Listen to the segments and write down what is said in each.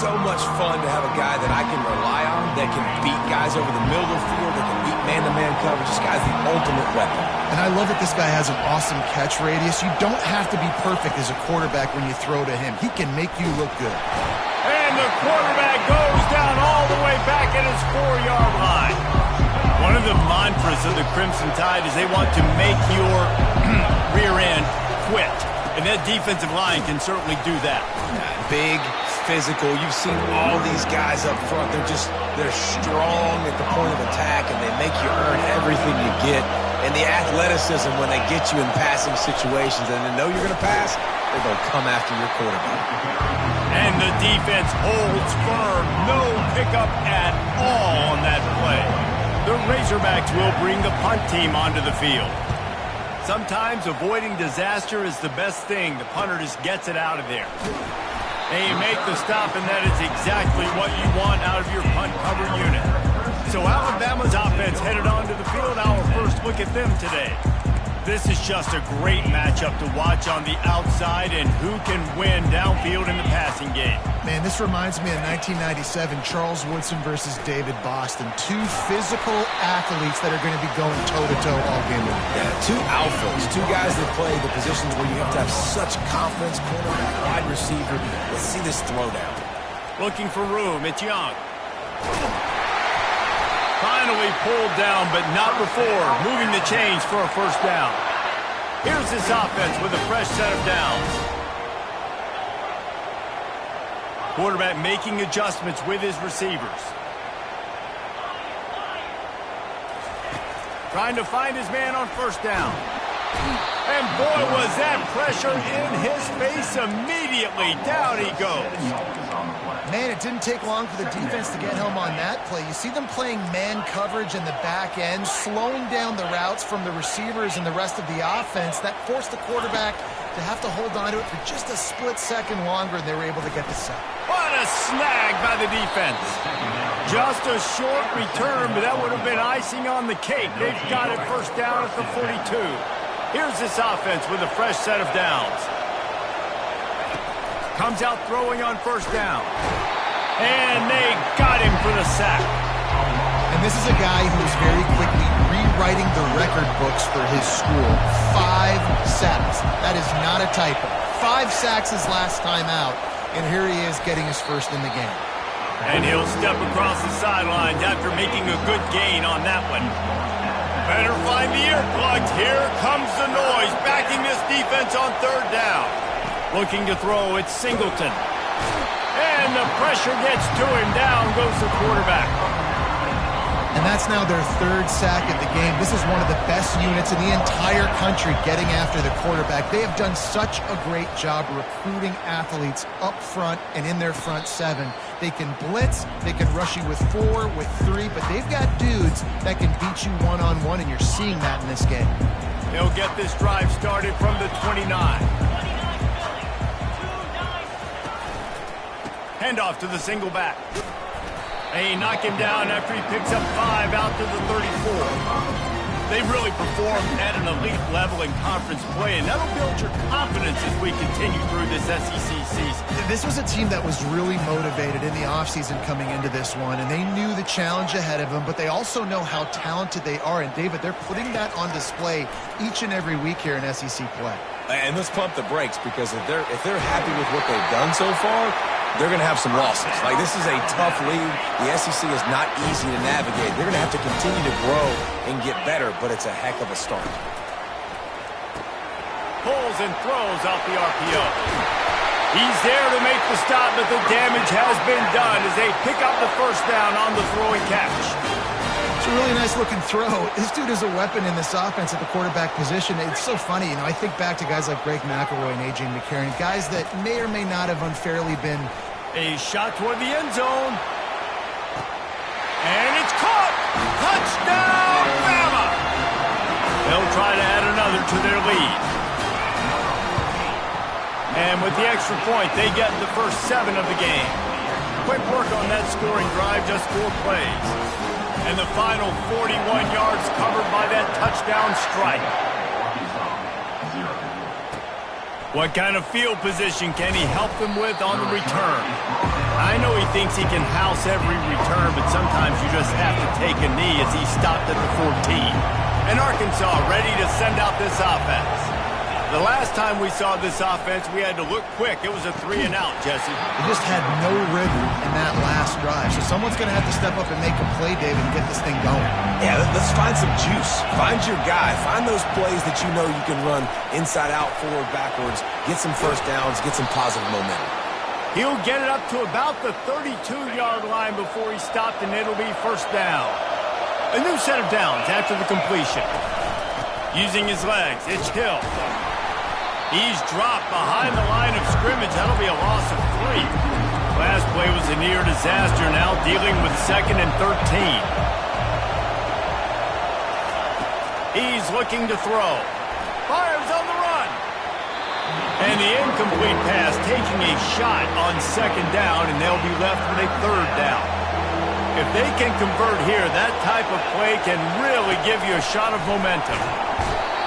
so much fun to have a guy that I can rely on, that can beat guys over the middle of the field, that can beat man-to-man coverage. This guy's the ultimate weapon. And I love that this guy has an awesome catch radius. You don't have to be perfect as a quarterback when you throw to him. He can make you look good. And the quarterback goes down all the way back at his 4-yard line. One of the mantras of the Crimson Tide is they want to make your rear end quit. And that defensive line can certainly do that. Big, physical. You've seen all these guys up front. They're strong at the point of attack, and they make you earn everything you get. And the athleticism when they get you in passing situations and they know you're going to pass, they're going to come after your quarterback. And the defense holds firm. No pickup at all on that play. The Razorbacks will bring the punt team onto the field. Sometimes avoiding disaster is the best thing. The punter just gets it out of there. They make the stop, and that is exactly what you want out of your punt cover unit. So Alabama's offense headed onto the field. Our first look at them today. This is just a great matchup to watch on the outside and who can win downfield in the passing game. Man, this reminds me of 1997, Charles Woodson versus David Boston. Two physical athletes that are going to be going toe-to-toe all game long. Yeah, two alphas, two guys that play the positions where you have to have such confidence, cornerback, wide receiver. Let's see this throwdown. Looking for room, it's Young. Finally pulled down, but not before moving the chains for a first down. Here's this offense with a fresh set of downs. Quarterback making adjustments with his receivers. Trying to find his man on first down. And boy, was that pressure in his face immediately. Down he goes. Man, it didn't take long for the defense to get home on that play. You see them playing man coverage in the back end, slowing down the routes from the receivers and the rest of the offense. That forced the quarterback to have to hold on to it for just a split second longer, and they were able to get the sack. What a snag by the defense. Just a short return, but that would have been icing on the cake. They've got it first down at the 42. Here's this offense with a fresh set of downs. Comes out throwing on first down. And they got him for the sack. And this is a guy who's very quickly rewriting the record books for his school. 5 sacks. That is not a typo. 5 sacks his last time out. And here he is getting his first in the game. And he'll step across the sidelines after making a good gain on that one. Better find the earplugs. Here comes the noise, backing this defense on third down. Looking to throw, it's Singleton. And the pressure gets to him. Down goes the quarterback. And that's now their 3rd sack of the game. This is one of the best units in the entire country getting after the quarterback. They have done such a great job recruiting athletes up front and in their front 7. They can blitz, they can rush you with 4, with 3, but they've got dudes that can beat you one-on-one, and you're seeing that in this game. They'll get this drive started from the 29. Handoff to the single back. They knock him down after he picks up 5 out to the 34. They really performed at an elite level in conference play, and that'll build your confidence as we continue through this SEC season. This was a team that was really motivated in the offseason coming into this one, and they knew the challenge ahead of them, but they also know how talented they are. And, David, they're putting that on display each and every week here in SEC play. And let's pump the brakes, because if they're happy with what they've done so far, they're going to have some losses. Like, this is a tough league. The SEC is not easy to navigate. They're going to have to continue to grow and get better, but it's a heck of a start. Pulls and throws off the RPO. He's there to make the stop, but the damage has been done as they pick up the first down on the throwing catch. It's a really nice-looking throw. This dude is a weapon in this offense at the quarterback position. It's so funny. I think back to guys like Greg McElroy and A.J. McCarron, guys that may or may not have unfairly been. A shot toward the end zone. And it's caught! Touchdown, Bama! They'll try to add another to their lead. And with the extra point, they get the first 7 of the game. Quick work on that scoring drive, just 4 plays. And the final 41 yards covered by that touchdown strike. What kind of field position can he help them with on the return? I know thinks he can house every return, but sometimes you just have to take a knee as he stopped at the 14. And Arkansas ready to send out this offense. The last time we saw this offense, we had to look quick. It was a 3-and-out, Jesse. They just had no rhythm in that last drive. So someone's going to have to step up and make a play, David, and get this thing going. Yeah, let's find some juice. Find your guy. Find those plays that you know you can run inside out, forward, backwards. Get some first downs. Get some positive momentum. He'll get it up to about the 32-yard line before he stopped, and it'll be first down. A new set of downs after the completion. Using his legs, it's Hill. He's dropped behind the line of scrimmage. That'll be a loss of 3. Last play was a near disaster, now dealing with 2nd and 13. He's looking to throw. Fires on the run. And the incomplete pass taking a shot on 2nd down, and they'll be left with a 3rd down. If they can convert here, that type of play can really give you a shot of momentum.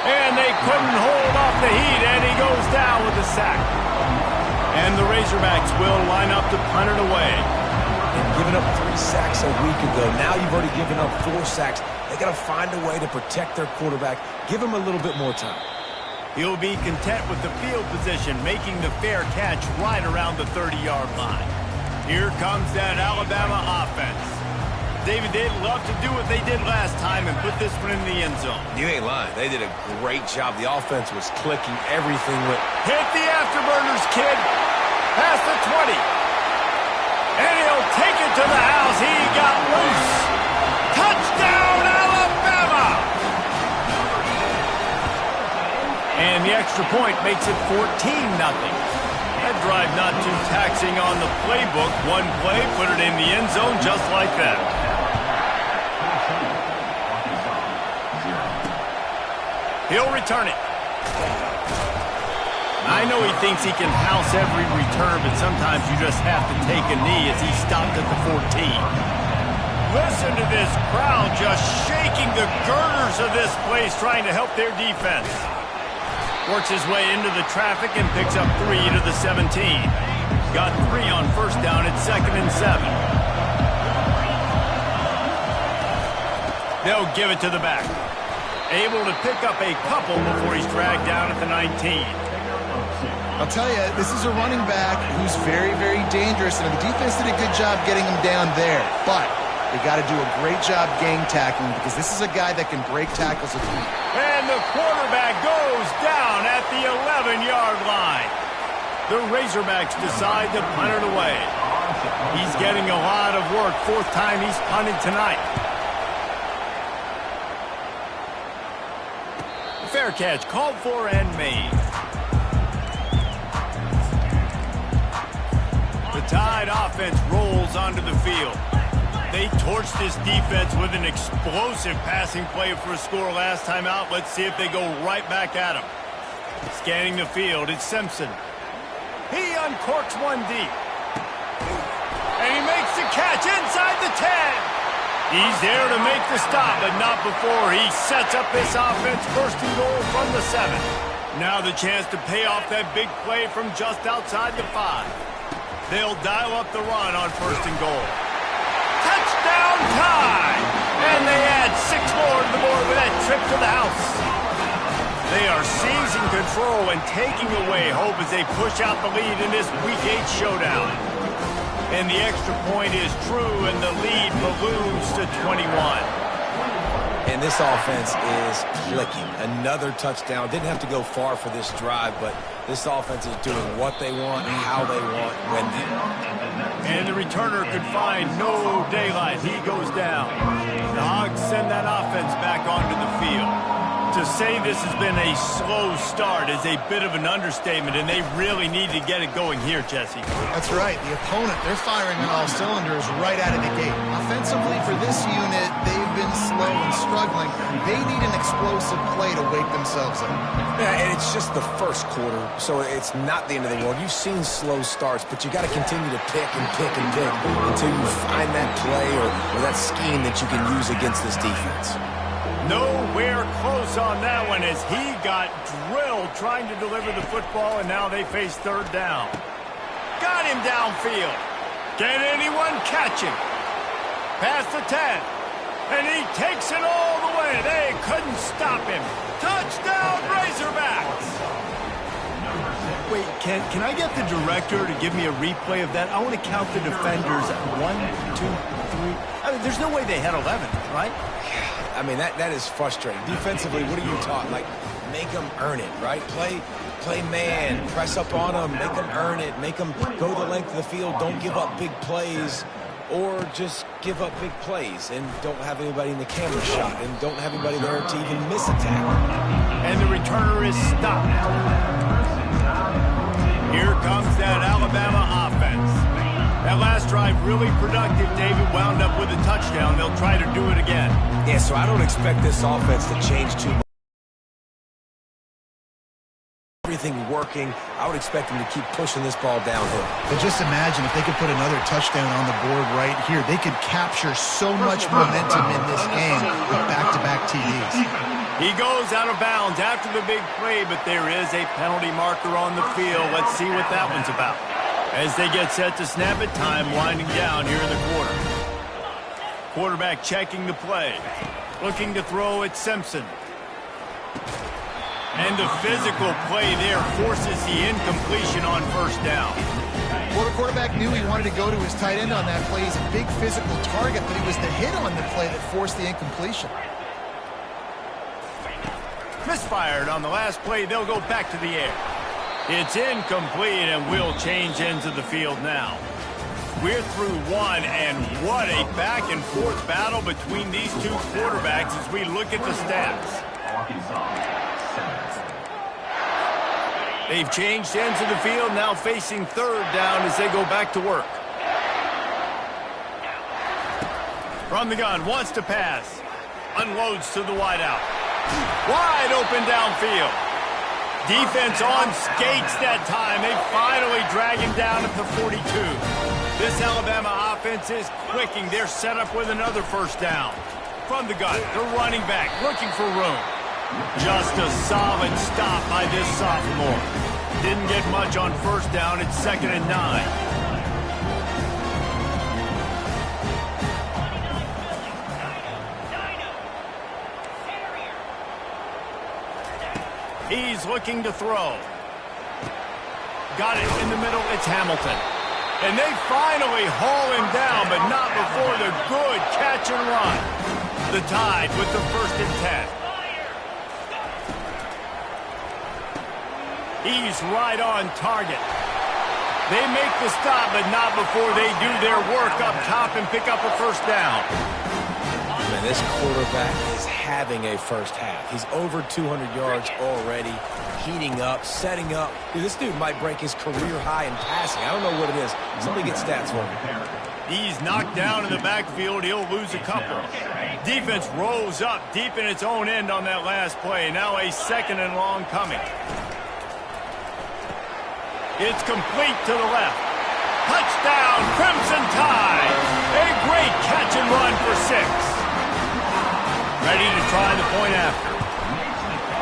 And they couldn't hold off the heat, and he goes down with a sack. And the Razorbacks will line up to punt it away. And giving up 3 sacks a week ago, now you've already given up 4 sacks. They got to find a way to protect their quarterback. Give him a little bit more time. He'll be content with the field position, making the fair catch right around the 30-yard line. Here comes that Alabama offense. David, they'd love to do what they did last time and put this one in the end zone. You ain't lying. They did a great job. The offense was clicking. Everything went. Hit the afterburners, kid. Past the 20. And he'll take it to the house. He got loose. Touchdown, Alabama! And the extra point makes it 14-0. That drive not too taxing on the playbook. One play, put it in the end zone just like that. He'll return it. I know he thinks he can house every return, but sometimes you just have to take a knee as he stopped at the 14. Listen to this crowd just shaking the girders of this place, trying to help their defense. Works his way into the traffic and picks up 3 to the 17. Got 3 on first down at 2nd and 7. They'll give it to the back. Able to pick up a couple before he's dragged down at the 19. I'll tell you, this is a running back who's very, very dangerous, and the defense did a good job getting him down there. But they got to do a great job gang tackling because this is a guy that can break tackles with feet. And the quarterback goes down at the 11-yard line. The Razorbacks decide to punt it away. He's getting a lot of work. 4th time he's punted tonight. Fair catch called for and made. The Tide offense rolls onto the field. They torched this defense with an explosive passing play for a score last time out. Let's see if they go right back at him. Scanning the field, it's Simpson. He uncorks one deep. And he makes the catch inside the 10. He's there to make the stop, but not before he sets up this offense 1st and goal from the 7. Now the chance to pay off that big play from just outside the 5. They'll dial up the run on 1st and goal. Touchdown Tide! And they add 6 more to the board with that trip to the house. They are seizing control and taking away hope as they push out the lead in this Week 8 showdown. And the extra point is true, and the lead balloons to 21. And this offense is clicking. Another touchdown. Didn't have to go far for this drive, but this offense is doing what they want, how they want, when they want. And the returner could find no daylight. He goes down. The Hogs send that offense back onto the field. To say this has been a slow start is a bit of an understatement, and they really need to get it going here, Jesse. That's right. The opponent, they're firing on all cylinders right out of the gate. Offensively, for this unit, they've been slow and struggling. They need an explosive play to wake themselves up. Yeah, and it's just the first quarter, so it's not the end of the world. You've seen slow starts, but you got to continue to pick and pick and pick until you find that play or that scheme that you can use against this defense. Nowhere close on that one as he got drilled trying to deliver the football, and now they face 3rd down. Got him downfield. Can anyone catch him? Past the 10. And he takes it all the way. They couldn't stop him. Touchdown, Razorbacks! Wait, can I get the director to give me a replay of that? I want to count the defenders. 1, 2, 3. I mean, there's no way they had 11, right? I mean, that is frustrating. Defensively, what are you taught? Like, make them earn it, right? Play man, press up on them, make them earn it, make them go the length of the field, don't give up big plays, or just give up big plays and don't have anybody in the camera shot and don't have anybody there to even miss a tackle. And the returner is stopped. Here comes that Alabama offense. That last drive really productive. David wound up with a touchdown. They'll try to do it again. Yeah, so I don't expect this offense to change too much. Everything working, I would expect them to keep pushing this ball downhill. But just imagine if they could put another touchdown on the board right here. They could capture so much momentum in this game with back-to-back TDs. He goes out of bounds after the big play, but there is a penalty marker on the field. Let's see what that one's about. As they get set to snap it, time winding down here in the quarter. Quarterback checking the play. Looking to throw at Simpson. And the physical play there forces the incompletion on first down. Well, the quarterback knew he wanted to go to his tight end on that play. He's a big physical target, but it was the hit on the play that forced the incompletion. Misfired on the last play. They'll go back to the air. It's incomplete, and we'll change ends of the field now. We're through one, and what a back-and-forth battle between these two quarterbacks as we look at the stats. They've changed ends of the field, now facing third down as they go back to work. From the gun, wants to pass. Unloads to the wideout. Wide open downfield. Defense on skates that time. They finally drag him down at the 42. This Alabama offense is clicking. They're set up with another first down. From the gun, the running back looking for room. Just a solid stop by this sophomore. Didn't get much on first down. It's 2nd and 9. He's looking to throw. Got it in the middle. It's Hamilton. And they finally haul him down, but not before the good catch and run. The Tide with the 1st and 10. He's right on target. They make the stop, but not before they do their work up top and pick up a first down. Man, this quarterback is having a first half. He's over 200 yards already, heating up, setting up. Dude, this dude might break his career high in passing. I don't know what it is. Somebody get stats for me. He's knocked down in the backfield. He'll lose a couple. Defense rolls up deep in its own end on that last play. Now a 2nd and long coming. It's complete to the left. Touchdown, Crimson Tide. A great catch and run for 6. Ready to try the point after.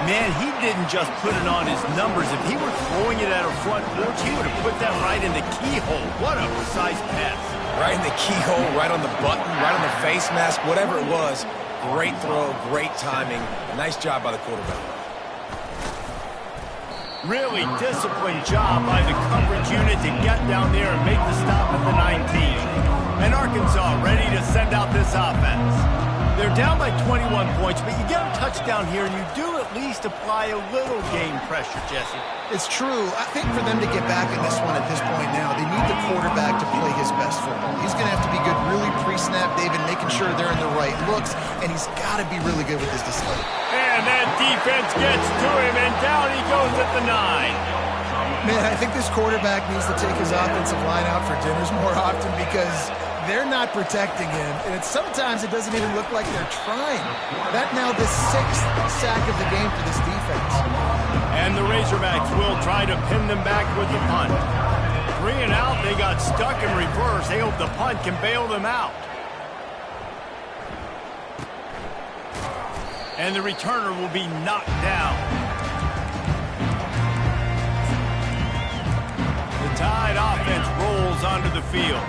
Man, he didn't just put it on his numbers. If he were throwing it at a front porch, he would have put that right in the keyhole. What a precise pass. Right in the keyhole, right on the button, right on the face mask, whatever it was. Great throw, great timing. Nice job by the quarterback. Really disciplined job by the coverage unit to get down there and make the stop at the 19. And Arkansas ready to send out this offense. They're down by 21 points, but you get a touchdown here, and you do at least apply a little game pressure, Jesse. It's true. I think for them to get back in this one at this point now, they need the quarterback to play his best football. He's going to have to be good really pre-snap, David, making sure they're in the right looks, and he's got to be really good with his display. And that defense gets to him, and down he goes at the 9. Man, I think this quarterback needs to take his offensive line out for dinners more often because they're not protecting him, and sometimes it doesn't even look like they're trying. That now the 6th sack of the game for this defense. And the Razorbacks will try to pin them back with the punt. 3 and out, they got stuck in reverse. They hope the punt can bail them out. And the returner will be knocked down. The Tide offense rolls onto the field.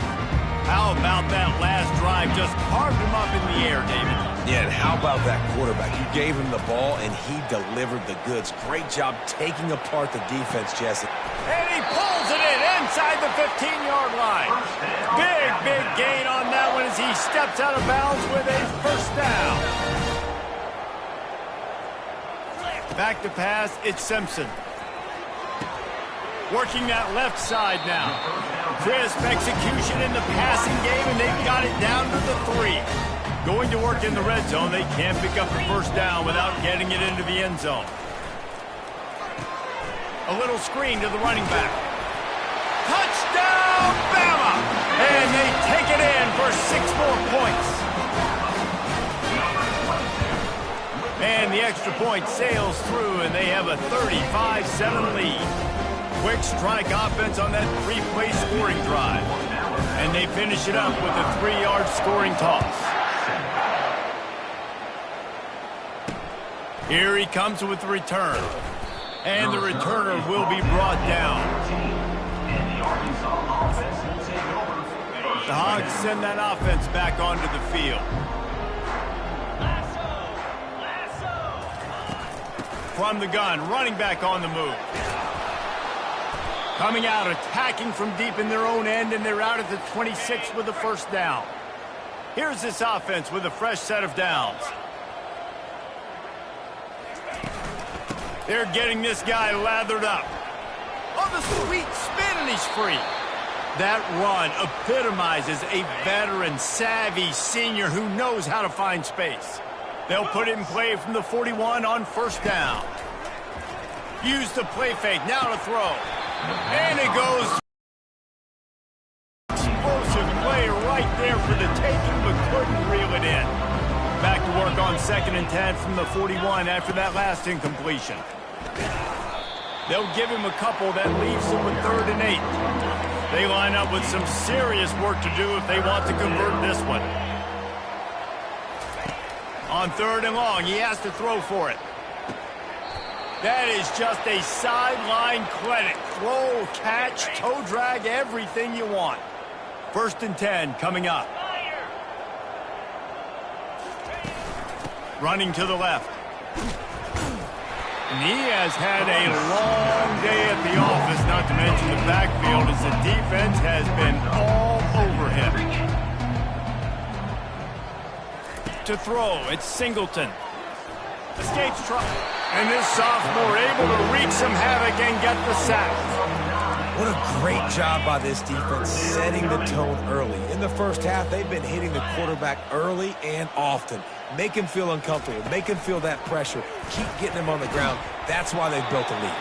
How about that last drive? Just carved him up in the air, David. Yeah, and how about that quarterback? You gave him the ball, and he delivered the goods. Great job taking apart the defense, Jesse. And he pulls it in inside the 15-yard line. Big gain on that one as he steps out of bounds with a first down. Back to pass, it's Simpson. Working that left side now. Crisp execution in the passing game, and they've got it down to the 3. Going to work in the red zone. They can't pick up the first down without getting it into the end zone. A little screen to the running back. Touchdown, Bama! And they take it in for 6 more points. And the extra point sails through, and they have a 35-7 lead. Quick strike offense on that 3-play scoring drive. And they finish it up with a 3-yard scoring toss. Here he comes with the return. And the returner will be brought down. The Hogs send that offense back onto the field. From the gun, running back on the move. Coming out, attacking from deep in their own end, and they're out at the 26 with the first down. Here's this offense with a fresh set of downs. They're getting this guy lathered up. On the sweet spin, and he's free. That run epitomizes a veteran, savvy senior who knows how to find space. They'll put it in play from the 41 on first down. Use the play fake, now to throw. And it goes. Explosive play right there for the taking, but couldn't reel it in. Back to work on 2nd and 10 from the 41 after that last incompletion. They'll give him a couple that leaves them with 3rd and 8. They line up with some serious work to do if they want to convert this one. On 3rd and long, he has to throw for it. That is just a sideline clinic. Throw, catch, toe drag, everything you want. 1st and 10 coming up. Running to the left. And he has had a long day at the office, not to mention the backfield, as the defense has been all over him. To throw, it's Singleton. Escapes trouble. And this sophomore able to wreak some havoc and get the sack. What a great job by this defense setting the tone early. In the first half, they've been hitting the quarterback early and often. Make him feel uncomfortable. Make him feel that pressure. Keep getting him on the ground. That's why they've built a lead.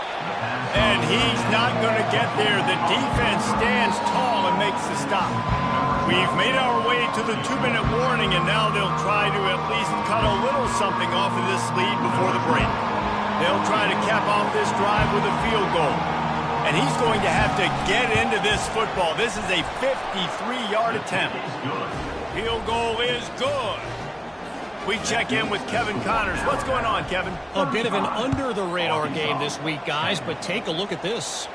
And he's not going to get there. The defense stands tall and makes the stop. We've made our way to the 2-minute warning, and now they'll try to at least cut a little something off of this lead before the break. They'll try to cap off this drive with a field goal. And he's going to have to get into this football. This is a 53-yard attempt. Field goal is good. We check in with Kevin Connors. What's going on, Kevin? A bit of an under-the-radar game this week, guys, but take a look at this.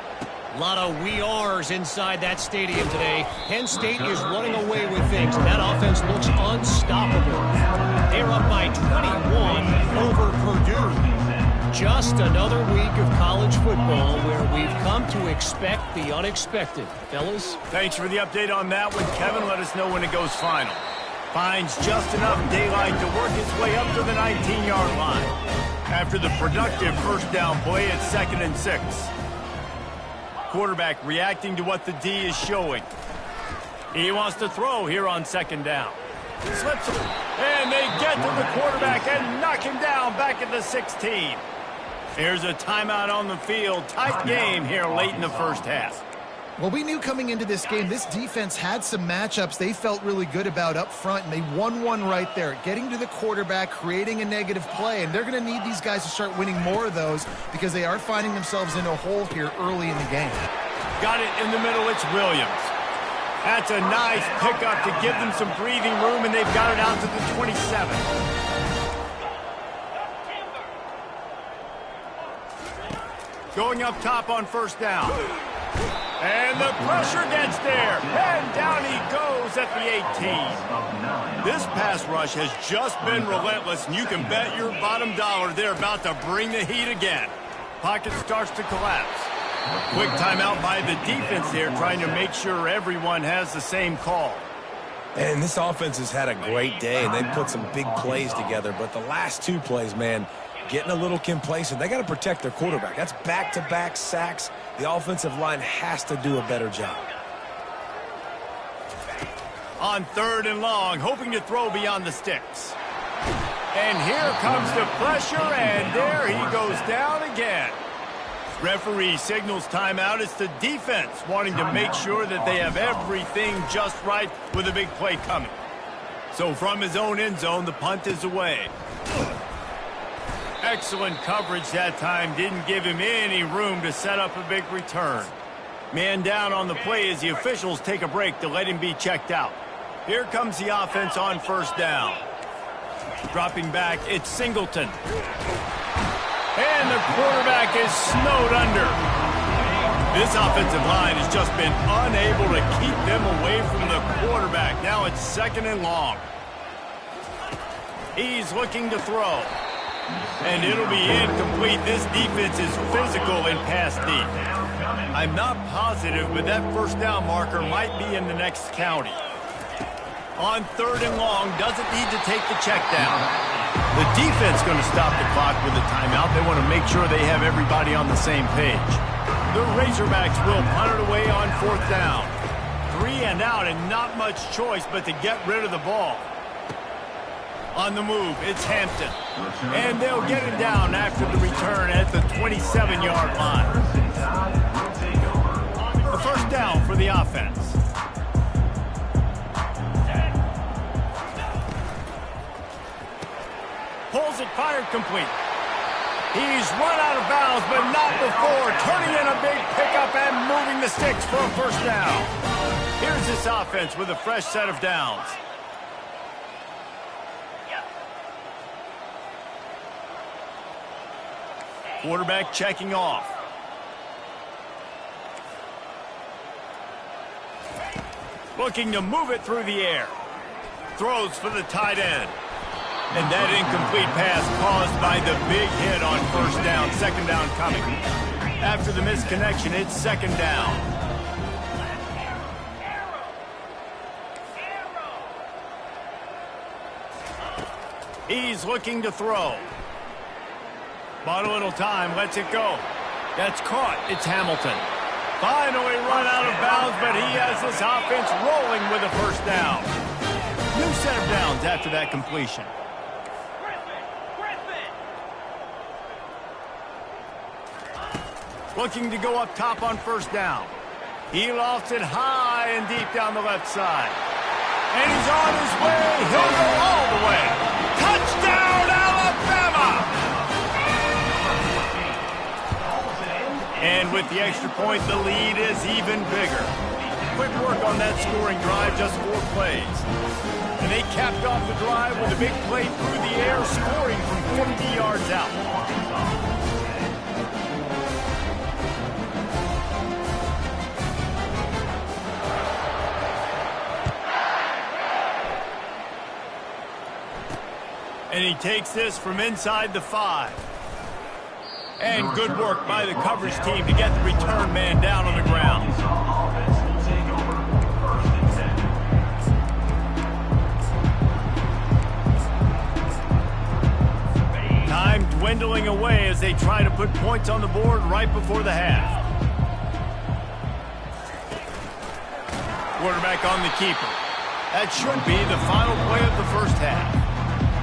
A lot of we are's inside that stadium today. Penn State is running away with things, and that offense looks unstoppable. They're up by 21 over Purdue. Just another week of college football where we've come to expect the unexpected. Fellas? Thanks for the update on that one, Kevin. Let us know when it goes final. Finds just enough daylight to work its way up to the 19-yard line. After the productive first down play, it's 2nd and 6. Quarterback reacting to what the D is showing. He wants to throw here on 2nd down. Slips him, and they get to the quarterback and knock him down back at the 16. Here's a timeout on the field. Tight game here late in the first half. Well, we knew coming into this game, this defense had some matchups they felt really good about up front, and they won one right there, getting to the quarterback, creating a negative play, and they're going to need these guys to start winning more of those because they are finding themselves in a hole here early in the game. Got it in the middle, it's Williams. That's a nice pickup to give them some breathing room, and they've got it out to the 27. Going up top on first down. And the pressure gets there. And down he goes is at the 18. This pass rush has just been relentless, and you can bet your bottom dollar they're about to bring the heat again. Pocket starts to collapse. Quick timeout by the defense here, trying to make sure everyone has the same call. And this offense has had a great day, and they've put some big plays together. But the last two plays, man, getting a little complacent. They got to protect their quarterback. That's back-to-back sacks. The offensive line has to do a better job. On 3rd and long, hoping to throw beyond the sticks. And here comes the pressure, and there he goes down again. Referee signals timeout. It's the defense wanting to make sure that they have everything just right with a big play coming. So from his own end zone, the punt is away. Excellent coverage that time. Didn't give him any room to set up a big return. Man down on the play as the officials take a break to let him be checked out. Here comes the offense on 1st down. Dropping back, it's Singleton. And the quarterback is snowed under. This offensive line has just been unable to keep them away from the quarterback. Now it's 2nd and long. He's looking to throw. And it'll be incomplete. This defense is physical and pass deep. I'm not positive, but that 1st down marker might be in the next county. On 3rd and long, doesn't need to take the check down. The defense going to stop the clock with a timeout. They want to make sure they have everybody on the same page. The Razorbacks will punt it away on 4th down. 3 and out and not much choice but to get rid of the ball. On the move, it's Hampton. And they'll get him down after the return at the 27-yard line. The 1st down for the offense. Pulls it, fired complete. He's run out of bounds, but not before. Turning in a big pickup and moving the sticks for a 1st down. Here's this offense with a fresh set of downs. Quarterback checking off. Looking to move it through the air. Throws for the tight end. And that incomplete pass caused by the big hit on 1st down. 2nd down coming. After the misconnection, it's 2nd down. He's looking to throw. Bought a little time, lets it go. That's caught. It's Hamilton. Finally run out of bounds, but he has this offense rolling with a 1st down. New set of downs after that completion. Looking to go up top on 1st down. He lofts it high and deep down the left side. And he's on his way. He'll go all the way. Touchdown, Alabama! And with the extra point, the lead is even bigger. Quick work on that scoring drive, just 4 plays. And they capped off the drive with a big play through the air, scoring from 50 yards out. And he takes this from inside the 5. And good work by the coverage team to get the return man down on the ground. Time dwindling away as they try to put points on the board right before the half. Quarterback on the keeper. That should be the final play of the 1st half.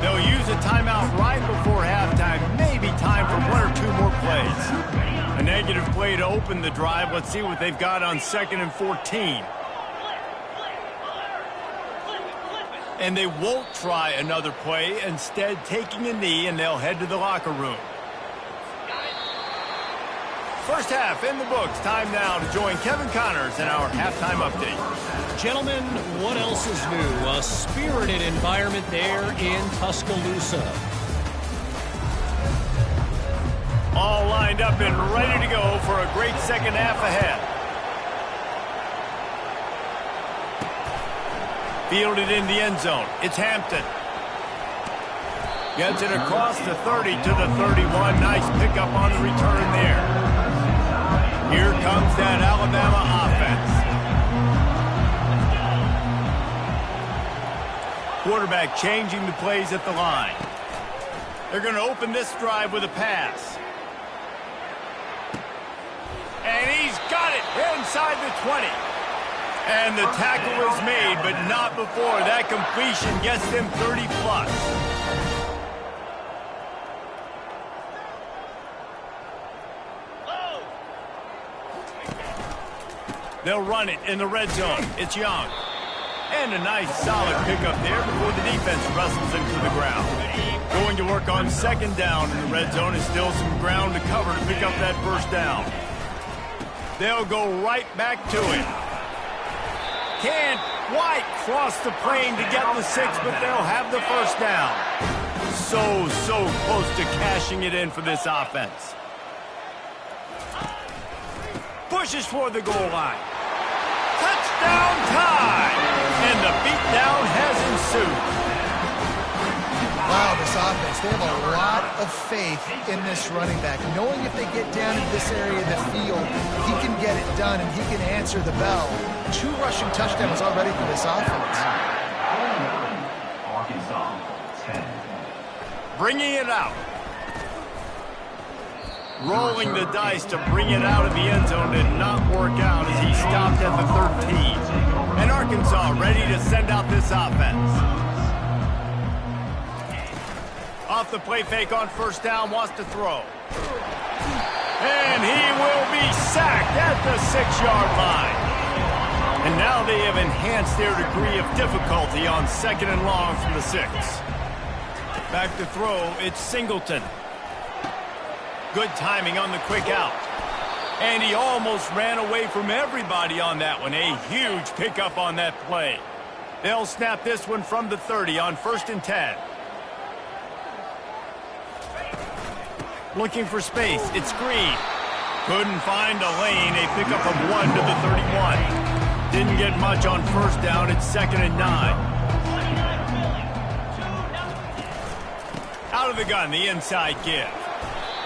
They'll use a timeout right before halftime. Maybe time for 1 or 2 more plays. A negative play to open the drive. Let's see what they've got on 2nd and 14. And they won't try another play, instead taking a knee, and they'll head to the locker room. 1st half in the books. Time now to join Kevin Connors in our halftime update. Gentlemen, what else is new? A spirited environment there in Tuscaloosa. All lined up and ready to go for a great 2nd half ahead. Fielded in the end zone. It's Hampton. Gets it across the 30 to the 31. Nice pickup on the return there. Here comes that Alabama offense. Quarterback changing the plays at the line. They're going to open this drive with a pass. And he's got it inside the 20. And the tackle is made, but not before that completion gets them 30-plus. They'll run it in the red zone. It's Young. And a nice solid pickup there before the defense wrestles him to the ground. Going to work on second down in the red zone is still some ground to cover to pick up that first down. They'll go right back to it. Can't quite cross the plane to get the 6, but they'll have the first down. So close to cashing it in for this offense. Pushes for the goal line. Touchdown time! And the beatdown has ensued. Wow, this offense, they have a lot of faith in this running back. Knowing if they get down in this area of the field, he can get it done and he can answer the bell. 2 rushing touchdowns already for this offense. Bringing it out. Rolling the dice to bring it out of the end zone did not work out as he stopped at the 13. And Arkansas ready to send out this offense. Off the play fake on first down, wants to throw. And he will be sacked at the 6-yard line. And now they have enhanced their degree of difficulty on second and long from the 6. Back to throw, it's Singleton. Good timing on the quick out. And he almost ran away from everybody on that one. A huge pickup on that play. They'll snap this one from the 30 on 1st and 10. Looking for space. It's Green. Couldn't find a lane. A pickup of 1 to the 31. Didn't get much on first down. It's 2nd and 9. Out of the gun, the inside give.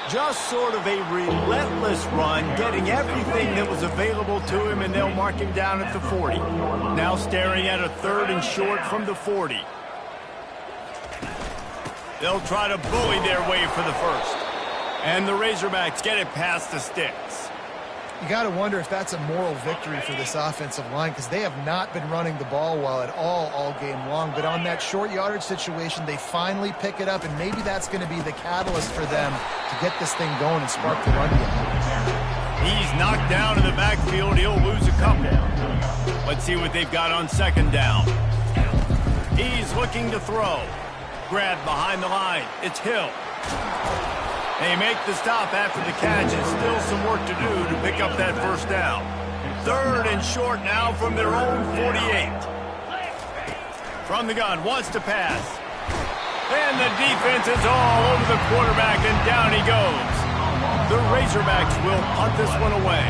Just sort of a relentless run, getting everything that was available to him, and they'll mark him down at the 40. Now staring at a 3rd and short from the 40. They'll try to bully their way for the first. And the Razorbacks get it past the sticks. You got to wonder if that's a moral victory for this offensive line because they have not been running the ball well at all game long. But on that short yardage situation, they finally pick it up, and maybe that's going to be the catalyst for them to get this thing going and spark the run game. He's knocked down in the backfield. He'll lose a couple. Let's see what they've got on second down. He's looking to throw. Grabbed behind the line. It's Hill. They make the stop after the catch, and still some work to do to pick up that first down. 3rd and short now from their own 48. From the gun, wants to pass. And the defense is all over the quarterback, and down he goes. The Razorbacks will punt this one away.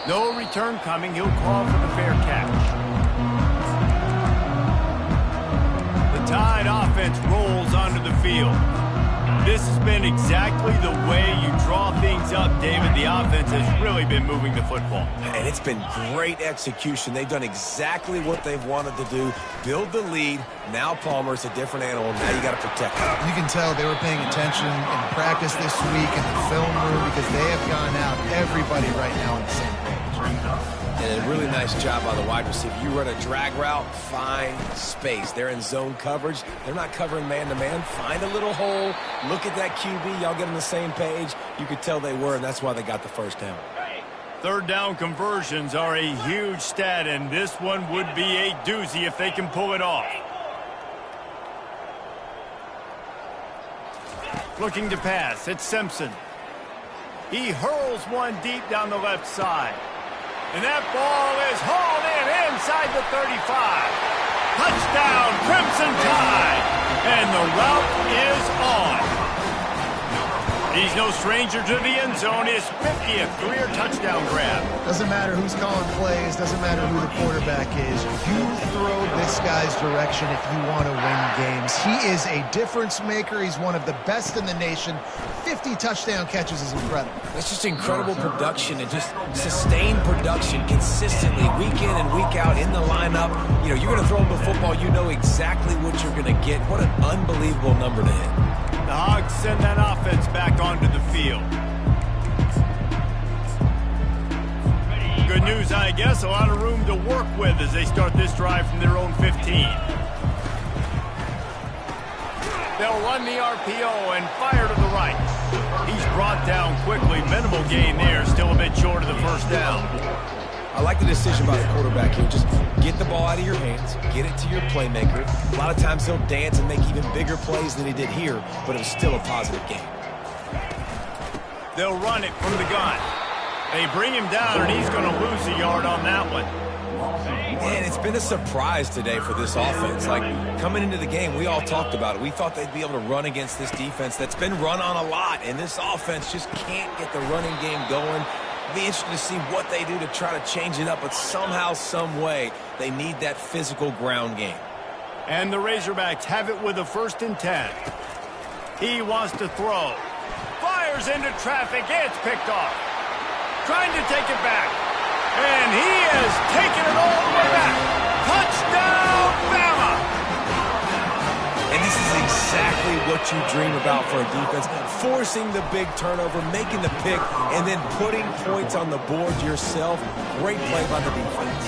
No return coming. He'll call for the fair catch. Tide offense rolls onto the field. This has been exactly the way you draw things up, David. The offense has really been moving the football. And it's been great execution. They've done exactly what they've wanted to do. Build the lead. Now Palmer's a different animal. Now you got to protect him. You can tell they were paying attention in practice this week in the film room because they have gone out, everybody right now on the same page. And a really nice job by the wide receiver. You run a drag route, find space. They're in zone coverage. They're not covering man-to-man. Find a little hole. Look at that QB. Y'all get on the same page. You could tell they were, and that's why they got the first down. 3rd down conversions are a huge stat, and this one would be a doozy if they can pull it off. Looking to pass. It's Simpson. He hurls one deep down the left side. And that ball is hauled in inside the 35. Touchdown, Crimson Tide. And the route is on. He's no stranger to the end zone. His 50th career touchdown grab. Doesn't matter who's calling plays, doesn't matter who the quarterback is. You throw this guy's direction if you want to win games. He is a difference maker. He's one of the best in the nation. 50 touchdown catches is incredible. It's just incredible production and just sustained production consistently week in and week out in the lineup. You know, you're going to throw him the football, you know exactly what you're going to get. What an unbelievable number to hit. The Hogs send that offense back onto the field. Good news, I guess. A lot of room to work with as they start this drive from their own 15. They'll run the RPO and fire to the right. He's brought down quickly. Minimal gain there. Still a bit short of the first down. I like the decision by the quarterback here. Just get the ball out of your hands, get it to your playmaker. A lot of times he'll dance and make even bigger plays than he did here, but it was still a positive game. They'll run it from the gun. They bring him down, and he's going to lose a yard on that one. Man, it's been a surprise today for this offense. Like, coming into the game, we all talked about it. We thought they'd be able to run against this defense that's been run on a lot, and this offense just can't get the running game going. It'll be interesting to see what they do to try to change it up, but somehow, some way, they need that physical ground game. And the Razorbacks have it with a 1st and 10. He wants to throw. Fires into traffic. It's picked off. Trying to take it back. And he has taken it all the way back. Touchdown, Bama! And this is exactly what you dream about for a defense. Forcing the big turnover, making the pick, and then putting points on the board yourself. Great play by the defense.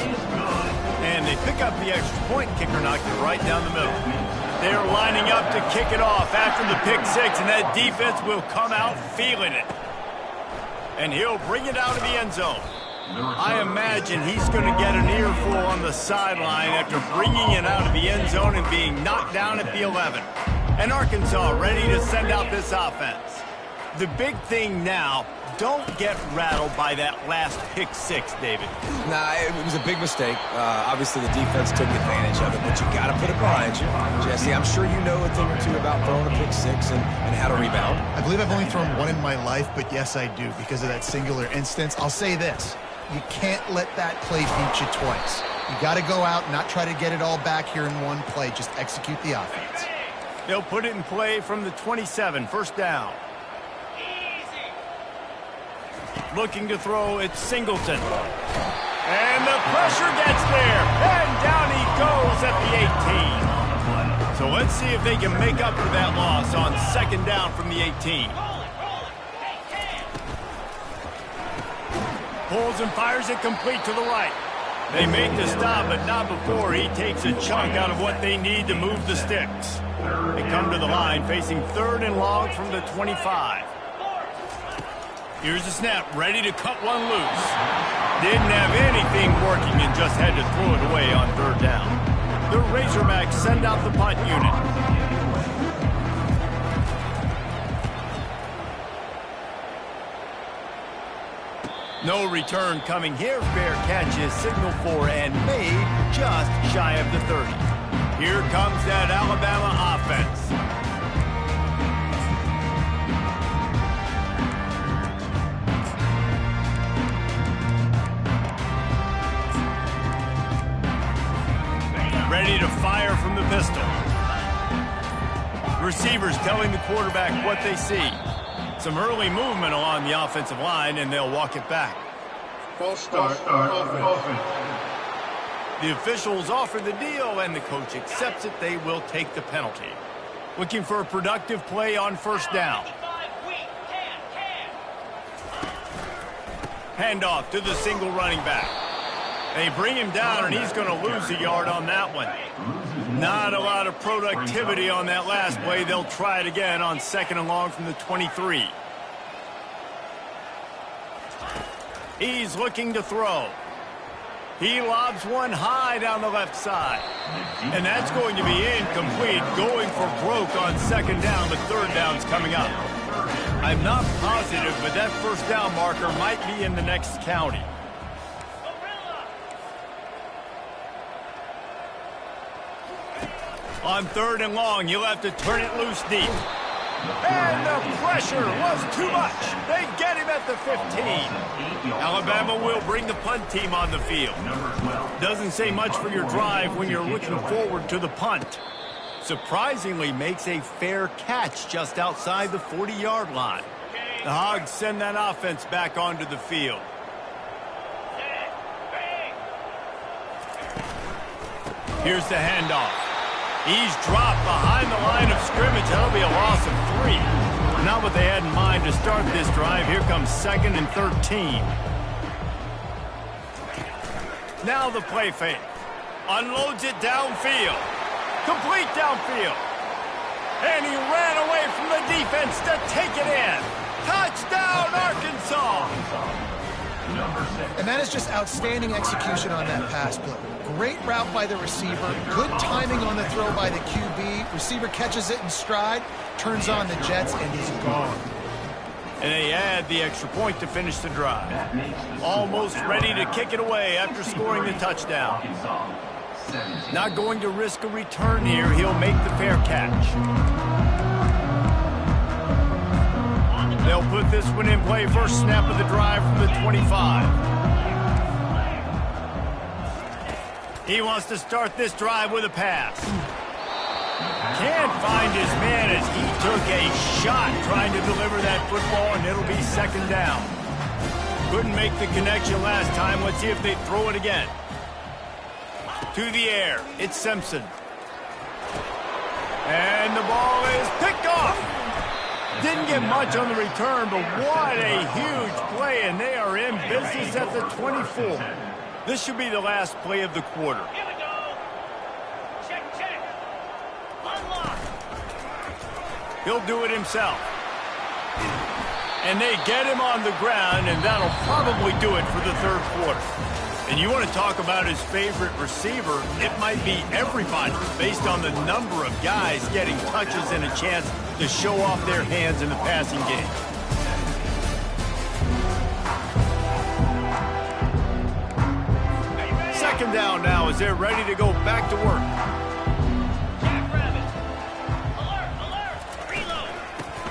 And they pick up the extra point. Kicker knocked it right down the middle. They're lining up to kick it off after the pick six, and that defense will come out feeling it. And he'll bring it out of the end zone. I imagine he's going to get an earful on the sideline after bringing it out of the end zone and being knocked down at the 11. And Arkansas ready to send out this offense. The big thing now, don't get rattled by that last pick six, David. Nah, it was a big mistake. Obviously, the defense took advantage of it, but you got to put it behind you. Jesse, I'm sure you know a thing or two about throwing a pick six and how to rebound. I believe I've only thrown one in my life, but yes, I do because of that singular instance. I'll say this. You can't let that play beat you twice. You got to go out and not try to get it all back here in one play. Just execute the offense. They'll put it in play from the 27, 1st down. Looking to throw, it's Singleton. And the pressure gets there. And down he goes at the 18. So let's see if they can make up for that loss on 2nd down from the 18. Pulls and fires it complete to the right. They make the stop, but not before he takes a chunk out of what they need to move the sticks. They come to the line facing 3rd and long from the 25. Here's the snap, ready to cut one loose. Didn't have anything working and just had to throw it away on 3rd down. The Razorbacks send out the punt unit. No return coming here. Fair catch is signaled for and made just shy of the 30. Here comes that Alabama offense. Ready to fire from the pistol. Receivers telling the quarterback what they see. Some early movement along the offensive line, and they'll walk it back. False start. The officials offer the deal, and the coach accepts it. They will take the penalty. Looking for a productive play on 1st down. Handoff to the single running back. They bring him down, and he's going to lose a yard on that one. Not a lot of productivity on that last play. They'll try it again on 2nd and long from the 23. He's looking to throw. He lobs one high down the left side. And that's going to be incomplete, going for broke on 2nd down, but 3rd down's coming up. I'm not positive, but that 1st down marker might be in the next county. On 3rd and long, you'll have to turn it loose deep. And the pressure was too much. They get him at the 15. Alabama will bring the punt team on the field. Doesn't say much for your drive when you're looking forward to the punt. Surprisingly makes a fair catch just outside the 40-yard line. The Hogs send that offense back onto the field. Here's the handoff. He's dropped behind the line of scrimmage. That'll be a loss of 3. Not what they had in mind to start this drive. Here comes 2nd and 13. Now the play fake. Unloads it downfield. Complete downfield. And he ran away from the defense to take it in. Touchdown, Arkansas! And that is just outstanding execution on that pass play. Great route by the receiver. Good timing on the throw by the QB. Receiver catches it in stride, turns on the jets, and he's gone. And they add the extra point to finish the drive. Almost ready to kick it away after scoring the touchdown. Not going to risk a return here. He'll make the fair catch. They'll put this one in play. First snap of the drive from the 25. He wants to start this drive with a pass. Can't find his man as he took a shot trying to deliver that football, and it'll be 2nd down. Couldn't make the connection last time. Let's see if they throw it again. To the air. It's Simpson. And the ball is picked off. Didn't get much on the return, but what a huge play, and they are in business at the 24. This should be the last play of the quarter. Here we go. Check. Unlock. He'll do it himself. And they get him on the ground, and that'll probably do it for the 3rd quarter. And you want to talk about his favorite receiver, it might be everybody based on the number of guys getting touches and a chance to show off their hands in the passing game. Second down now as they're ready to go back to work. Jackrabbit. Alert. Reload.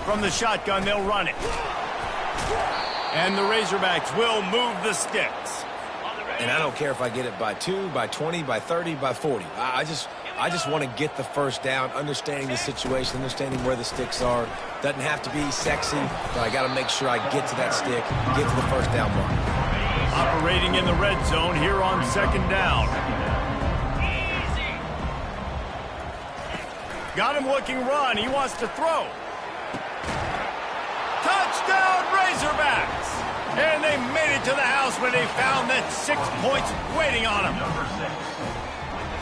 From the shotgun, they'll run it. And the Razorbacks will move the sticks. And I don't care if I get it by 2, by 20, by 30, by 40. I just want to get the first down, understanding the situation, understanding where the sticks are. Doesn't have to be sexy, but I got to make sure I get to that stick, get to the first down mark. Operating in the red zone here on 2nd down. Got him looking run. He wants to throw. Touchdown, Razorbacks! And they made it to the house when they found that 6 points waiting on them.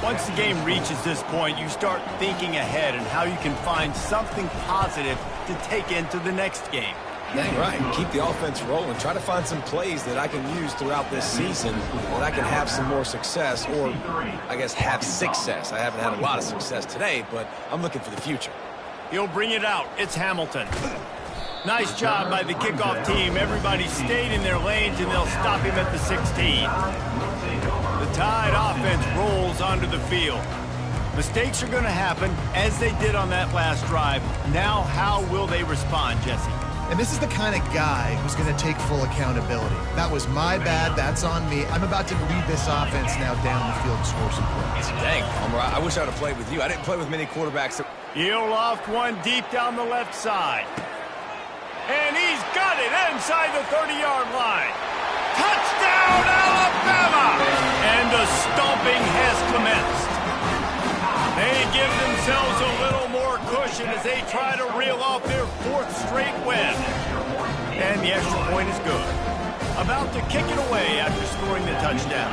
Once the game reaches this point, you start thinking ahead and how you can find something positive to take into the next game. Dang right. Keep the offense rolling. Try to find some plays that I can use throughout this season that I can have some more success, or I guess have success. I haven't had a lot of success today, but I'm looking for the future. He'll bring it out. It's Hamilton. Nice job by the kickoff team. Everybody stayed in their lanes, and they'll stop him at the 16. The Tide offense rolls onto the field. Mistakes are going to happen, as they did on that last drive. Now, how will they respond, Jesse? And this is the kind of guy who's going to take full accountability. That was my bad. That's on me. I'm about to lead this offense now down the field and score some points. Dang, I wish I would have played with you. I didn't play with many quarterbacks. He'll loft one deep down the left side. And he's got it inside the 30-yard line. Touchdown, Alabama! And the stomping has commenced. They give themselves a little more cushion as they try to reel off their 4th straight win. And the extra point is good. About to kick it away after scoring the touchdown.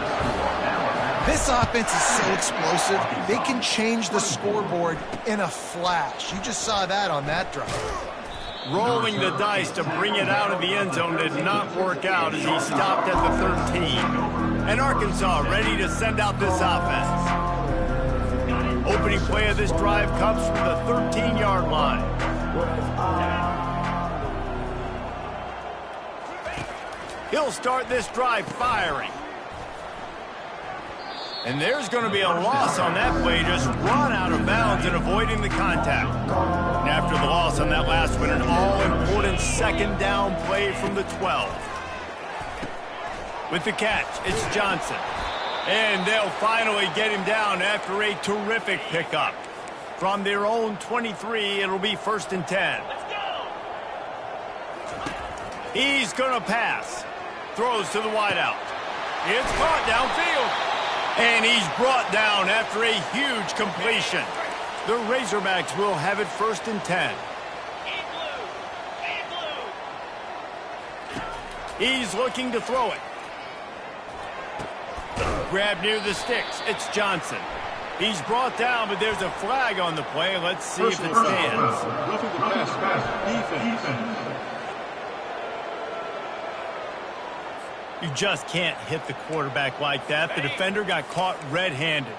This offense is so explosive, they can change the scoreboard in a flash. You just saw that on that drive. Rolling the dice to bring it out of the end zone did not work out as he stopped at the 13. And Arkansas ready to send out this offense. Opening play of this drive comes from the 13-yard line. He'll start this drive firing. And there's going to be a loss on that play, just run out of bounds and avoiding the contact. And after the loss on that last one, an all-important second down play from the 12. With the catch, it's Johnson. And they'll finally get him down after a terrific pickup. From their own 23, it'll be 1st and 10. He's going to pass. Throws to the wideout. It's caught downfield. And he's brought down after a huge completion. The Razorbacks will have it 1st and 10. He's looking to throw it. Grab near the sticks. It's Johnson. He's brought down, but there's a flag on the play. Let's see if it stands. You just can't hit the quarterback like that. The defender got caught red-handed.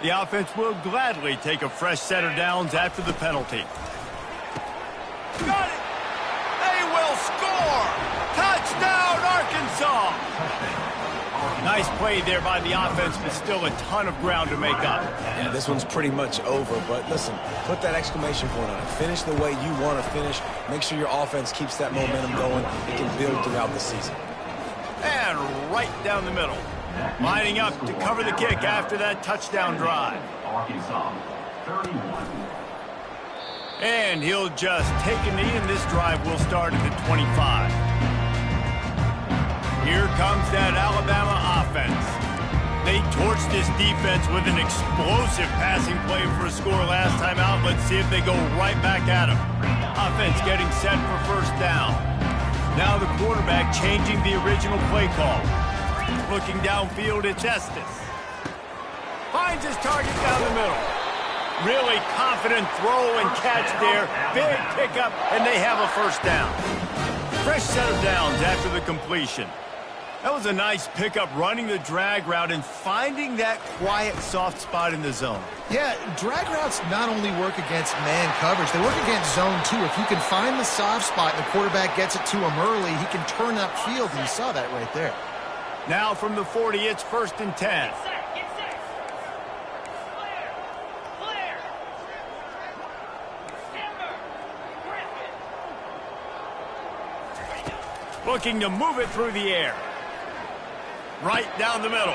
The offense will gladly take a fresh set of downs after the penalty. Got it! They will score! Touchdown, Arkansas! Nice play there by the offense, but still a ton of ground to make up. Yeah, this one's pretty much over, but listen, put that exclamation point on it. Finish the way you want to finish. Make sure your offense keeps that momentum going. It can build throughout the season. And right down the middle. Lining up to cover the kick after that touchdown drive. Arkansas, 31. And he'll just take a knee, and this drive will start at the 25. Here comes that Alabama offense. They torched this defense with an explosive passing play for a score last time out. Let's see if they go right back at him. Offense getting set for 1st down. Now the quarterback changing the original play call. Looking downfield, it's Estes. Finds his target down the middle. Really confident throw and catch there. Big pickup, and they have a 1st down. Fresh set of downs after the completion. That was a nice pickup, running the drag route and finding that quiet, soft spot in the zone. Yeah, drag routes not only work against man coverage, they work against zone too. If you can find the soft spot and the quarterback gets it to him early, he can turn upfield, and you saw that right there. Now from the 40, it's 1st and 10. Looking to move it through the air. Right down the middle.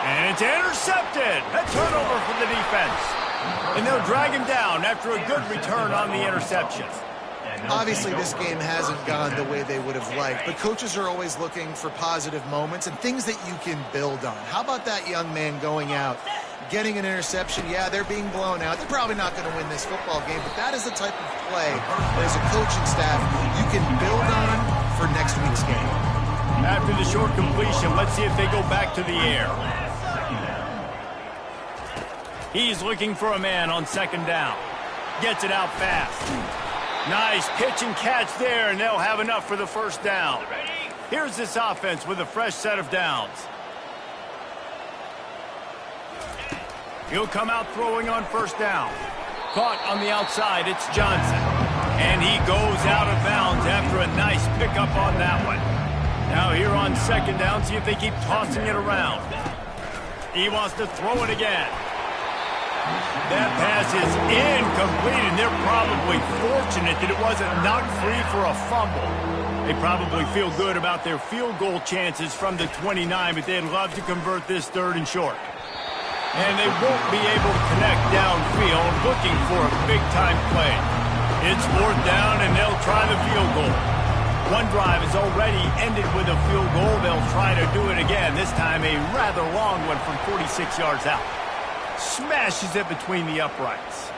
And it's intercepted. A turnover for the defense. And they'll drag him down after a good return on the interception. Obviously, this game hasn't gone the way they would have liked, but coaches are always looking for positive moments and things that you can build on. How about that young man going out, getting an interception? Yeah, they're being blown out. They're probably not going to win this football game, but that is the type of play that as a coaching staff you can build on for next week's game. After the short completion, let's see if they go back to the air. He's looking for a man on 2nd down. Gets it out fast. Nice pitch and catch there, and they'll have enough for the 1st down. Here's this offense with a fresh set of downs. He'll come out throwing on 1st down. Caught on the outside, it's Johnson. And he goes out of bounds after a nice pickup on that one. Now here on 2nd down, see if they keep tossing it around. He wants to throw it again. That pass is incomplete, and they're probably fortunate that it wasn't knocked free for a fumble. They probably feel good about their field goal chances from the 29, but they'd love to convert this 3rd and short. And they won't be able to connect downfield, looking for a big-time play. It's 4th down, and they'll try the field goal. One drive has already ended with a field goal. They'll try to do it again, this time a rather long one from 46 yards out. Smashes it between the uprights.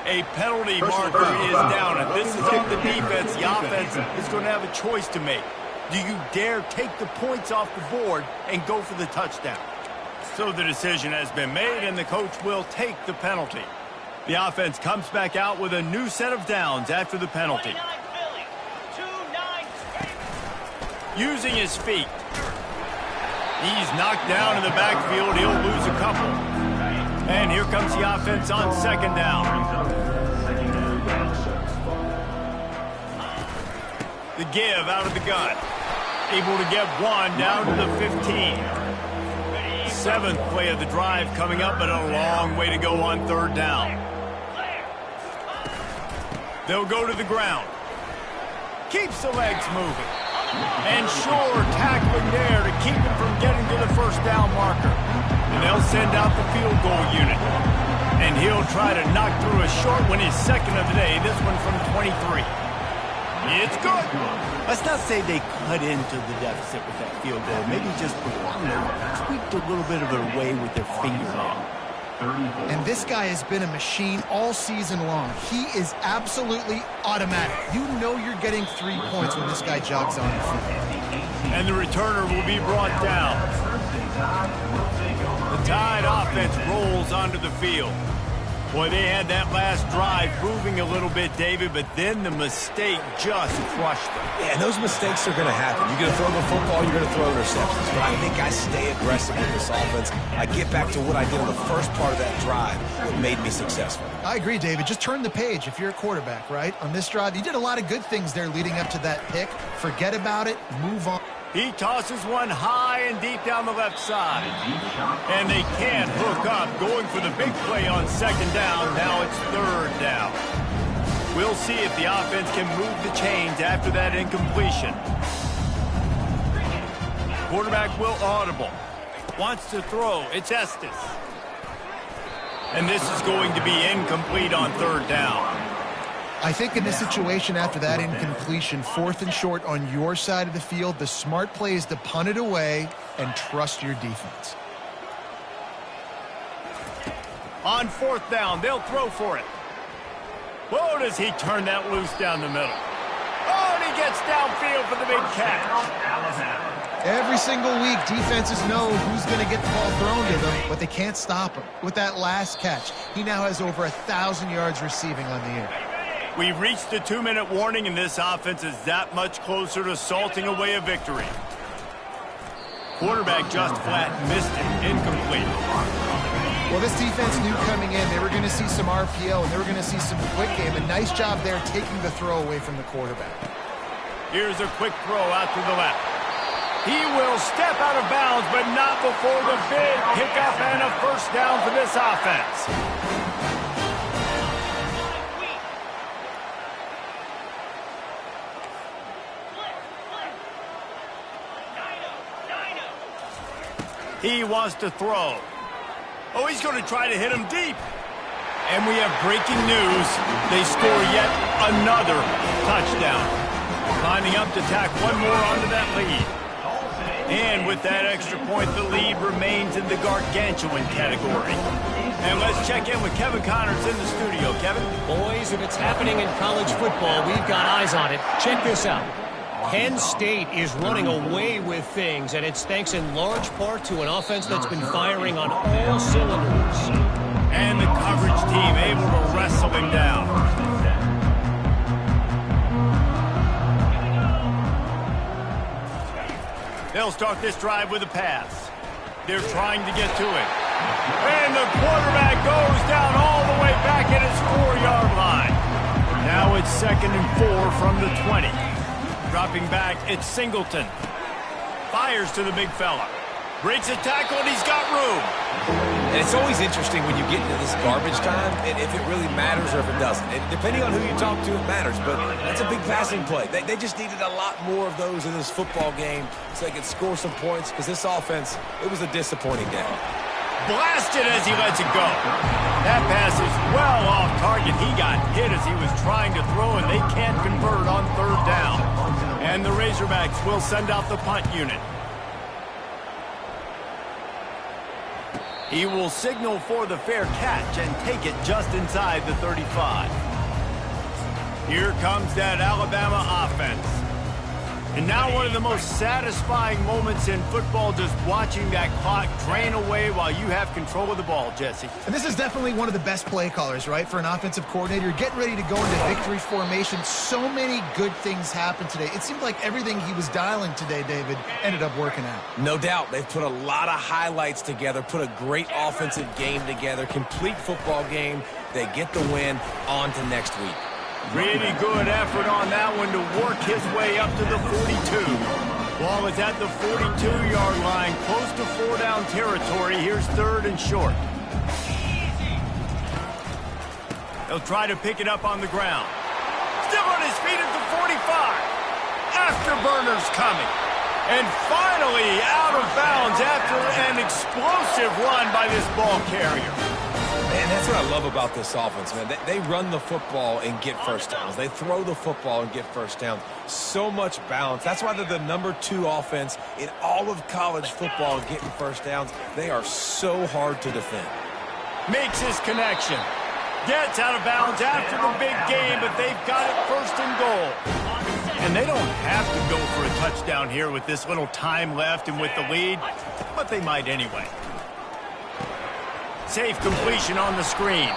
A penalty marker is down, and this is up the defense. The offense is going to have a choice to make. Do you dare take the points off the board and go for the touchdown? So the decision has been made, and the coach will take the penalty. The offense comes back out with a new set of downs after the penalty. Using his feet. He's knocked down in the backfield. He'll lose a couple. And here comes the offense on 2nd down. The give out of the gun. Able to get one down to the 15. 7th play of the drive coming up, but a long way to go on 3rd down. They'll go to the ground. Keeps the legs moving. And Shore tackling there to keep him from getting to the 1st down marker. And they'll send out the field goal unit. And he'll try to knock through a short one, his 2nd of the day, this one from 23. It's good. Let's not say they cut into the deficit with that field goal. Maybe just tweaked a little bit of it away with their fingernail. And this guy has been a machine all season long. He is absolutely automatic. You know you're getting 3 points when this guy jogs on the field. And the returner will be brought down. The Tide offense rolls onto the field. Boy, they had that last drive moving a little bit, David, but then the mistake just crushed them. Yeah, and those mistakes are going to happen. You're going to throw the football, you're going to throw interceptions. But I think I stay aggressive with this offense. I get back to what I did on the first part of that drive that made me successful. I agree, David. Just turn the page if you're a quarterback, right? On this drive, you did a lot of good things there leading up to that pick. Forget about it. Move on. He tosses one high and deep down the left side. And they can't hook up, going for the big play on 2nd down. Now it's 3rd down. We'll see if the offense can move the chains after that incompletion. Quarterback will audible. Wants to throw. It's Estes. And this is going to be incomplete on 3rd down. I think in this situation after that incompletion, 4th and short on your side of the field, the smart play is to punt it away and trust your defense. On 4th down, they'll throw for it. Whoa, does he turn that loose down the middle. Oh, and he gets downfield for the big catch. Every single week, defenses know who's going to get the ball thrown to them, but they can't stop him. With that last catch, he now has over 1,000 yards receiving on the year. We've reached the 2-minute warning, and this offense is that much closer to salting away a victory. Quarterback just flat missed it. Incomplete. Well, this defense knew coming in they were going to see some RPO, and they were going to see some quick game. A nice job there taking the throw away from the quarterback. Here's a quick throw out to the left. He will step out of bounds, but not before the big pickup and a 1st down for this offense. He wants to throw. Oh, he's going to try to hit him deep. And we have breaking news. They score yet another touchdown. Climbing up to tack one more onto that lead. And with that extra point, the lead remains in the gargantuan category. And let's check in with Kevin Connors in the studio. Kevin? Boys, if it's happening in college football, we've got eyes on it. Check this out. Penn State is running away with things, and it's thanks in large part to an offense that's been firing on all cylinders. And the coverage team able to wrestle him down. They'll start this drive with a pass. They're trying to get to it. And the quarterback goes down all the way back at his 4-yard line. Now it's 2nd and 4 from the 20. Dropping back, it's Singleton. Fires to the big fella. Breaks a tackle, and he's got room. And it's always interesting when you get into this garbage time, and if it really matters or if it doesn't. And depending on who you talk to, it matters. But that's a big passing play. They just needed a lot more of those in this football game so they could score some points, because this offense, it was a disappointing day. Blasted as he lets it go. That pass is well off target. He got hit as he was trying to throw, and they can't convert on 3rd down. And the Razorbacks will send out the punt unit. He will signal for the fair catch and take it just inside the 35. Here comes that Alabama offense. And now one of the most satisfying moments in football, just watching that clock drain away while you have control of the ball, Jesse. And this is definitely one of the best play callers, right, for an offensive coordinator. You're getting ready to go into victory formation. So many good things happened today. It seemed like everything he was dialing today, David, ended up working out. No doubt. They've put a lot of highlights together, put a great offensive game together, complete football game. They get the win. On to next week. Really good effort on that one to work his way up to the 42. Ball is at the 42-yard line, close to 4-down territory. Here's 3rd and short. They'll try to pick it up on the ground. Still on his feet at the 45. Afterburners coming. And finally out of bounds after an explosive run by this ball carrier. Man, that's what I love about this offense, man. They run the football and get first downs. They throw the football and get first downs. So much balance. That's why they're the #2 offense in all of college football getting first downs. They are so hard to defend. Makes his connection. Gets out of bounds after the big game, but they've got it 1st and goal. And they don't have to go for a touchdown here with this little time left and with the lead, but they might anyway. Safe completion on the screen.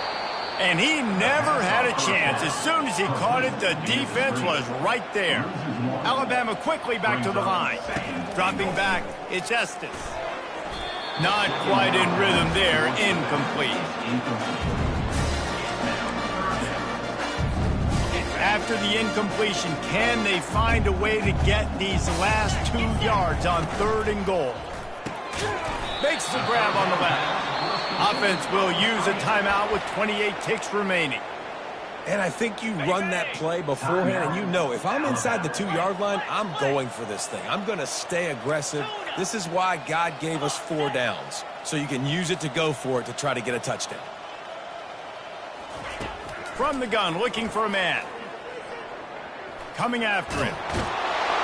And he never had a chance. As soon as he caught it, the defense was right there. Alabama quickly back to the line. Dropping back, it's Estes. Not quite in rhythm there, incomplete. After the incompletion, can they find a way to get these last 2 yards on 3rd and goal? Makes the grab on the left. Offense will use a timeout with 28 ticks remaining. And I think you run that play beforehand, and you know if I'm inside the 2-yard line, I'm going for this thing. I'm going to stay aggressive. This is why God gave us 4 downs, so you can use it to go for it to try to get a touchdown. From the gun, looking for a man. Coming after him.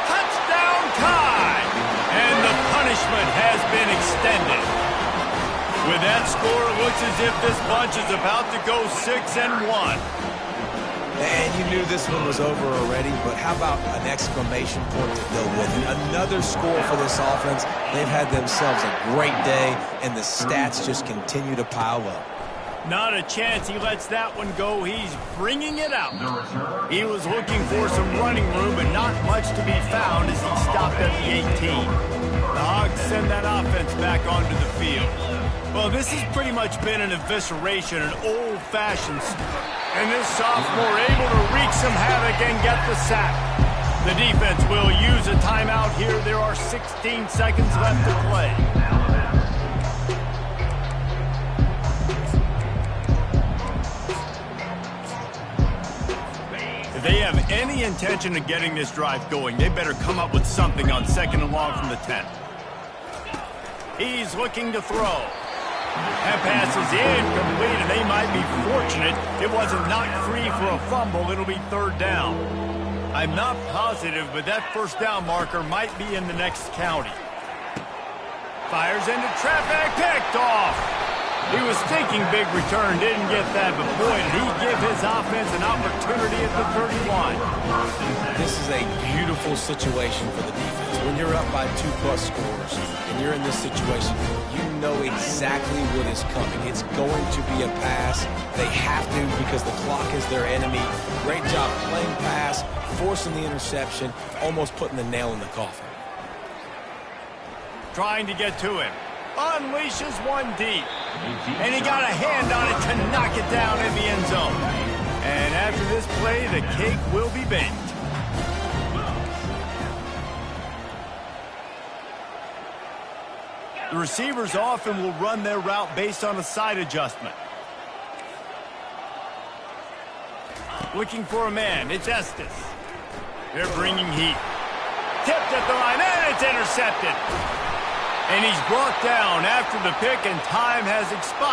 Touchdown time! And the punishment has been extended. With that score, it looks as if this bunch is about to go 6-1. And you knew this one was over already, but how about an exclamation point to go with it? Another score for this offense. They've had themselves a great day, and the stats just continue to pile up. Not a chance he lets that one go. He's bringing it out. He was looking for some running room, but not much to be found as he stopped at the 18. The Hogs send that offense back onto the field. Well, this has pretty much been an evisceration, an old-fashioned. And this sophomore able to wreak some havoc and get the sack. The defense will use a timeout here. There are 16 seconds left to play. If they have any intention of getting this drive going, they better come up with something on 2nd and long from the 10. He's looking to throw. That pass is incomplete, and they might be fortunate it wasn't knocked free for a fumble. It'll be 3rd down. I'm not positive, but that 1st down marker might be in the next county. Fires into traffic, picked off. He was thinking big return, didn't get that, but boy, did he give his offense an opportunity at the 31. This is a beautiful situation for the defense. When you're up by 2+ scores and you're in this situation, you know exactly what is coming. It's going to be a pass. They have to because the clock is their enemy. Great job playing pass, forcing the interception, almost putting the nail in the coffin. Trying to get to him. Unleashes one deep. And he got a hand on it to knock it down in the end zone. And after this play, the cake will be baked. The receivers often will run their route based on a side adjustment. Looking for a man. It's Estes. They're bringing heat. Tipped at the line, and it's intercepted. And he's brought down after the pick, and time has expired.